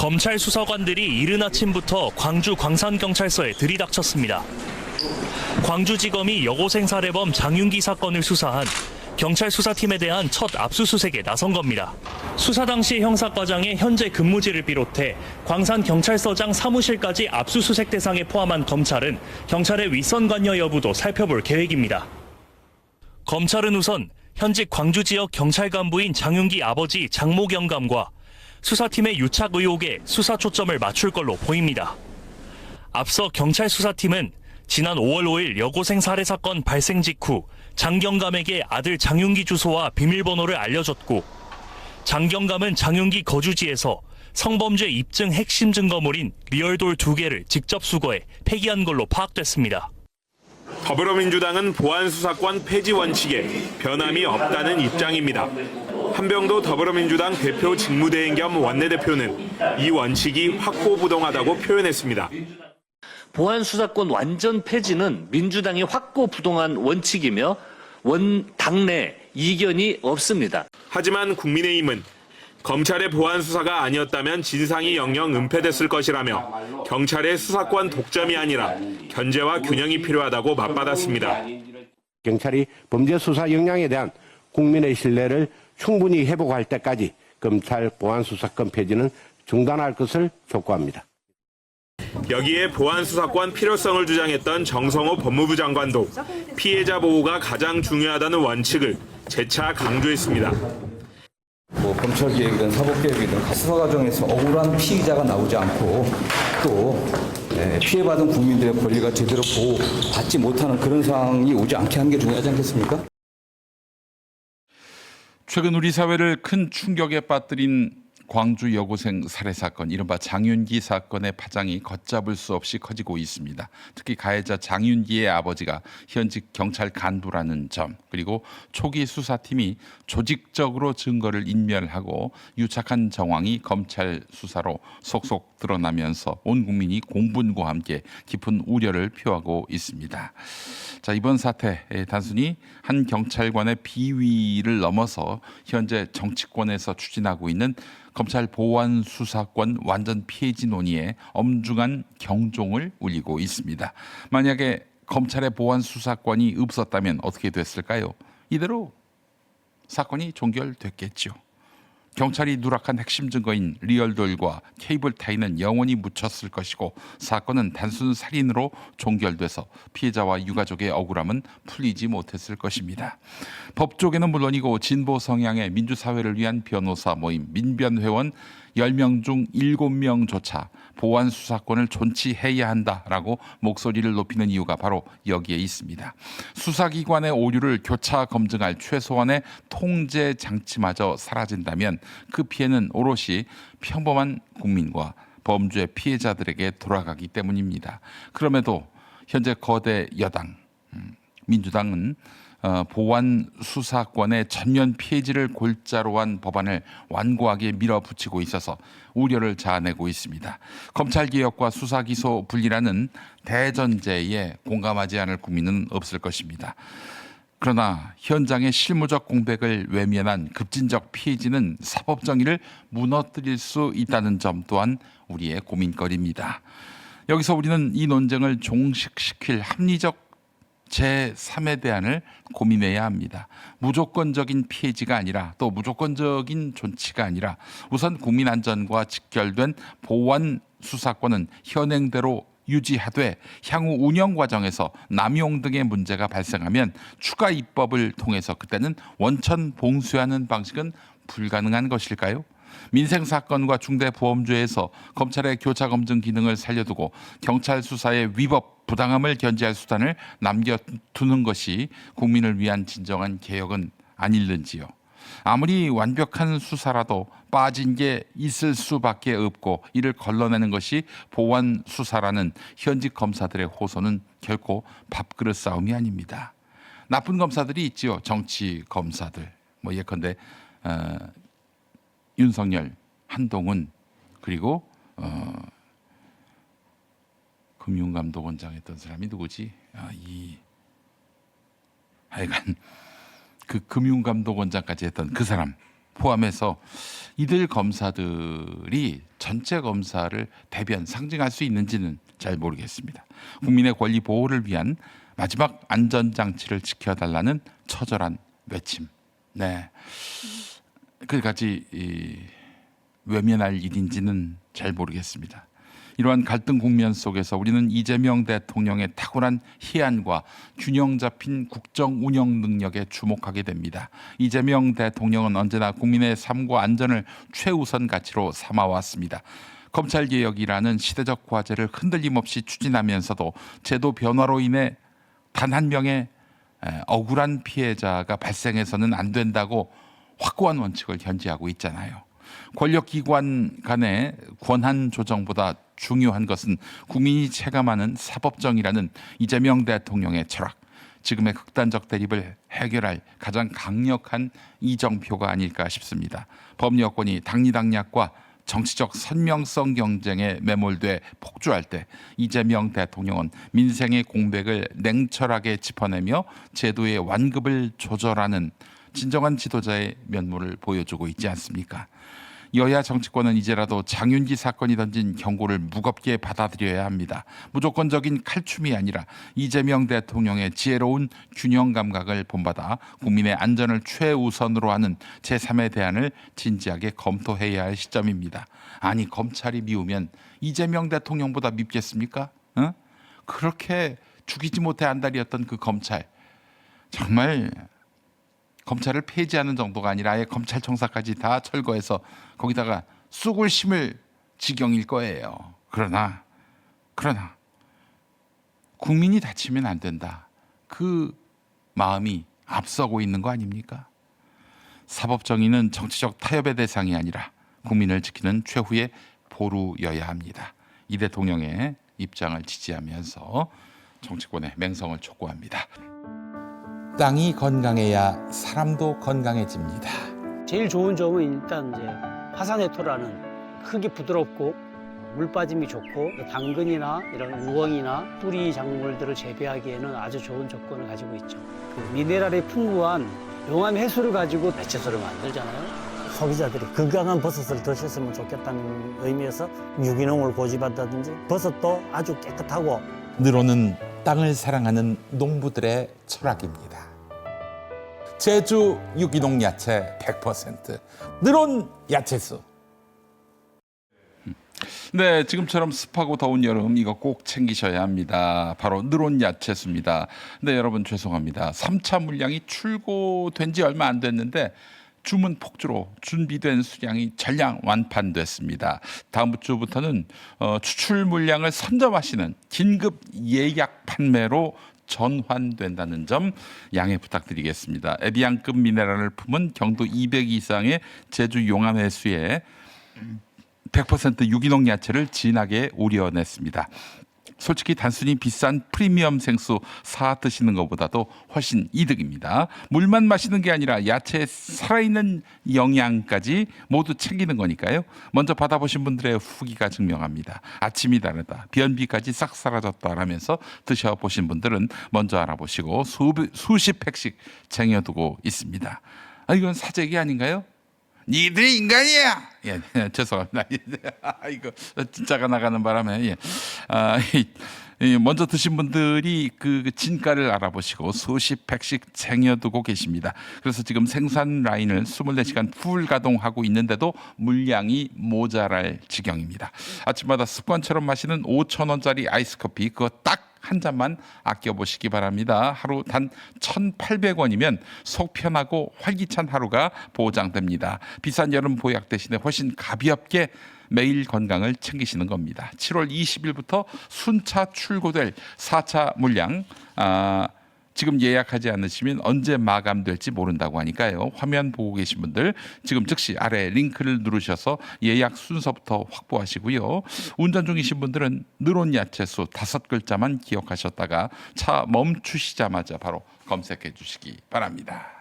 검찰 수사관들이 이른 아침부터 광주 광산경찰서에 들이닥쳤습니다. 광주지검이 여고생 살해범 장윤기 사건을 수사한 경찰 수사팀에 대한 첫 압수수색에 나선 겁니다. 수사 당시 형사과장의 현재 근무지를 비롯해 광산경찰서장 사무실까지 압수수색 대상에 포함한 검찰은 경찰의 윗선 관여 여부도 살펴볼 계획입니다. 검찰은 우선 현직 광주 지역 경찰 간부인 장윤기 아버지 장모 경감과 수사팀의 유착 의혹에 수사 초점을 맞출 걸로 보입니다. 앞서 경찰 수사팀은 지난 5월 5일 여고생 살해 사건 발생 직후 장 경감에게 아들 장윤기 주소와 비밀번호를 알려줬고, 장 경감은 장윤기 거주지에서 성범죄 입증 핵심 증거물인 리얼돌 2개를 직접 수거해 폐기한 걸로 파악됐습니다. 더불어민주당은 보안수사권 폐지 원칙에 변함이 없다는 입장입니다. 한병도 더불어민주당 대표 직무대행 겸 원내대표는 이 원칙이 확고부동하다고 표현했습니다. 보안수사권 완전 폐지는 민주당이 확고부동한 원칙이며 당내 이견이 없습니다. 하지만 국민의힘은 검찰의 보안수사가 아니었다면 진상이 영영 은폐됐을 것이라며 경찰의 수사권 독점이 아니라 견제와 균형이 필요하다고 맞받았습니다. 경찰이 범죄 수사 역량에 대한 국민의 신뢰를 충분히 회복할 때까지 검찰 보안수사권 폐지는 중단할 것을 촉구합니다. 여기에 보안수사권 필요성을 주장했던 정성호 법무부 장관도 피해자 보호가 가장 중요하다는 원칙을 재차 강조했습니다. 검찰개혁이든 사법개혁이든 수사 과정에서 억울한 피의자가 나오지 않고 또 피해받은 국민들의 권리가 제대로 보호받지 못하는 그런 상황이 오지 않게 하는 게 중요하지 않겠습니까? 최근 우리 사회를 큰 충격에 빠뜨린 광주 여고생 살해 사건, 이른바 장윤기 사건의 파장이 걷잡을 수 없이 커지고 있습니다. 특히 가해자 장윤기의 아버지가 현직 경찰 간부라는 점, 그리고 초기 수사팀이 조직적으로 증거를 인멸하고 유착한 정황이 검찰 수사로 속속 드러나면서 온 국민이 공분과 함께 깊은 우려를 표하고 있습니다. 자, 이번 사태 단순히 한 경찰관의 비위를 넘어서 현재 정치권에서 추진하고 있는 검찰 보안 수사권 완전 폐지 논의에 엄중한 경종을 울리고 있습니다. 만약에 검찰의 보안 수사권이 없었다면 어떻게 됐을까요? 이대로 사건이 종결됐겠죠. 경찰이 누락한 핵심 증거인 리얼돌과 케이블 타이는 영원히 묻혔을 것이고, 사건은 단순 살인으로 종결돼서 피해자와 유가족의 억울함은 풀리지 못했을 것입니다. 법조계는 물론이고 진보 성향의 민주사회를 위한 변호사 모임 민변회원 10명 중 7명조차 보안 수사권을 존치해야 한다라고 목소리를 높이는 이유가 바로 여기에 있습니다. 수사기관의 오류를 교차 검증할 최소한의 통제 장치마저 사라진다면 그 피해는 오롯이 평범한 국민과 범죄 피해자들에게 돌아가기 때문입니다. 그럼에도 현재 거대 여당 민주당은 보안 수사권의 전면 폐지를 골자로 한 법안을 완고하게 밀어붙이고 있어서 우려를 자아내고 있습니다. 검찰개혁과 수사기소 분리라는 대전제에 공감하지 않을 국민은 없을 것입니다. 그러나 현장의 실무적 공백을 외면한 급진적 폐지는 사법정의를 무너뜨릴 수 있다는 점 또한 우리의 고민거리입니다. 여기서 우리는 이 논쟁을 종식시킬 합리적 제3의 대안을 고민해야 합니다. 무조건적인 폐지가 아니라, 또 무조건적인 존치가 아니라, 우선 국민 안전과 직결된 보안 수사권은 현행대로 유지하되 향후 운영 과정에서 남용 등의 문제가 발생하면 추가 입법을 통해서 그때는 원천 봉쇄하는 방식은 불가능한 것일까요? 민생사건과 중대보험죄에서 검찰의 교차검증 기능을 살려두고 경찰 수사의 위법, 부당함을 견제할 수단을 남겨두는 것이 국민을 위한 진정한 개혁은 아닐는지요. 아무리 완벽한 수사라도 빠진 게 있을 수밖에 없고, 이를 걸러내는 것이 보안 수사라는 현직 검사들의 호소는 결코 밥그릇 싸움이 아닙니다. 나쁜 검사들이 있지요. 정치 검사들. 예컨대 윤석열, 한동훈, 그리고 금융감독원장 했던 사람이 누구지? 하여간 그 금융감독원장까지 했던 그 사람, 포함해서 이들 검사들이 전체 검사를 대변 상징할 수 있는지는 잘 모르겠습니다. 국민의 권리 보호를 위한 마지막 안전장치를 지켜달라는 처절한 외침. 네, 그까지 외면할 일인지는 잘 모르겠습니다. 이러한 갈등 국면 속에서 우리는 이재명 대통령의 탁월한 희안과 균형 잡힌 국정 운영 능력에 주목하게 됩니다. 이재명 대통령은 언제나 국민의 삶과 안전을 최우선 가치로 삼아왔습니다. 검찰개혁이라는 시대적 과제를 흔들림 없이 추진하면서도 제도 변화로 인해 단 한 명의 억울한 피해자가 발생해서는 안 된다고 확고한 원칙을 견지하고 있잖아요. 권력기관 간의 권한 조정보다 중요한 것은 국민이 체감하는 사법정의라는 이재명 대통령의 철학, 지금의 극단적 대립을 해결할 가장 강력한 이정표가 아닐까 싶습니다. 법여권이 당리당략과 정치적 선명성 경쟁에 매몰돼 폭주할 때 이재명 대통령은 민생의 공백을 냉철하게 짚어내며 제도의 완급을 조절하는 진정한 지도자의 면모를 보여주고 있지 않습니까? 여야 정치권은 이제라도 장윤기 사건이 던진 경고를 무겁게 받아들여야 합니다. 무조건적인 칼춤이 아니라 이재명 대통령의 지혜로운 균형 감각을 본받아 국민의 안전을 최우선으로 하는 제3의 대안을 진지하게 검토해야 할 시점입니다. 아니, 검찰이 미우면 이재명 대통령보다 밉겠습니까? 그렇게 죽이지 못해 안달이었던 그 검찰, 정말 검찰을 폐지하는 정도가 아니라 아예 검찰청사까지 다 철거해서 거기다가 쑥을 심을 지경일 거예요. 그러나 국민이 다치면 안 된다. 그 마음이 앞서고 있는 거 아닙니까? 사법정의는 정치적 타협의 대상이 아니라 국민을 지키는 최후의 보루여야 합니다. 이 대통령의 입장을 지지하면서 정치권의 맹성을 촉구합니다. 땅이 건강해야 사람도 건강해집니다. 제일 좋은 점은 일단 이제 화산해토라는 크기 부드럽고 물 빠짐이 좋고 당근이나 이런 우엉이나 뿌리 작물들을 재배하기에는 아주 좋은 조건을 가지고 있죠. 그 미네랄이 풍부한 용암 해수를 가지고 배채소를 만들잖아요. 소비자들이 건강한 버섯을 드셨으면 좋겠다는 의미에서 유기농을 고집한다든지 버섯도 아주 깨끗하고 늘오는 땅을 사랑하는 농부들의 철학입니다. 제주 유기농 야채 100%, 늘온 야채수. 네, 지금처럼 습하고 더운 여름 이거 꼭 챙기셔야 합니다. 바로 늘온 야채수입니다. 네, 여러분 죄송합니다. 3차 물량이 출고된 지 얼마 안 됐는데 주문 폭주로 준비된 수량이 전량 완판됐습니다. 다음 주부터는 추출 물량을 선점하시는 긴급 예약 판매로 전환된다는 점 양해 부탁드리겠습니다. 에비앙급 미네랄을 품은 경도 200 이상의 제주 용암 해수에 100% 유기농 야채를 진하게 우려냈습니다. 솔직히 단순히 비싼 프리미엄 생수 사 드시는 것보다도 훨씬 이득입니다. 물만 마시는 게 아니라 야채의 살아있는 영양까지 모두 챙기는 거니까요. 먼저 받아보신 분들의 후기가 증명합니다. 아침이 다르다, 변비까지 싹 사라졌다라면서 드셔보신 분들은 먼저 알아보시고 수십 팩씩 쟁여두고 있습니다. 이건 사재기 아닌가요? 니들이 인간이야. 예, 죄송합니다. 이거 진짜가 나가는 바람에 먼저 드신 분들이 그 진가를 알아보시고 수십 팩씩 쟁여두고 계십니다. 그래서 지금 생산 라인을 24시간 풀 가동하고 있는데도 물량이 모자랄 지경입니다. 아침마다 습관처럼 마시는 5,000원짜리 아이스커피 그거 딱 한 잔만 아껴보시기 바랍니다. 하루 단 1,800원이면 속 편하고 활기찬 하루가 보장됩니다. 비싼 여름 보약 대신에 훨씬 가볍게 매일 건강을 챙기시는 겁니다. 7월 20일부터 순차 출고될 4차 물량 지금 예약하지 않으시면 언제 마감될지 모른다고 하니까요. 화면 보고 계신 분들 지금 즉시 아래 링크를 누르셔서 예약 순서부터 확보하시고요. 운전 중이신 분들은 늘온 야채수 5글자만 기억하셨다가 차 멈추시자마자 바로 검색해 주시기 바랍니다.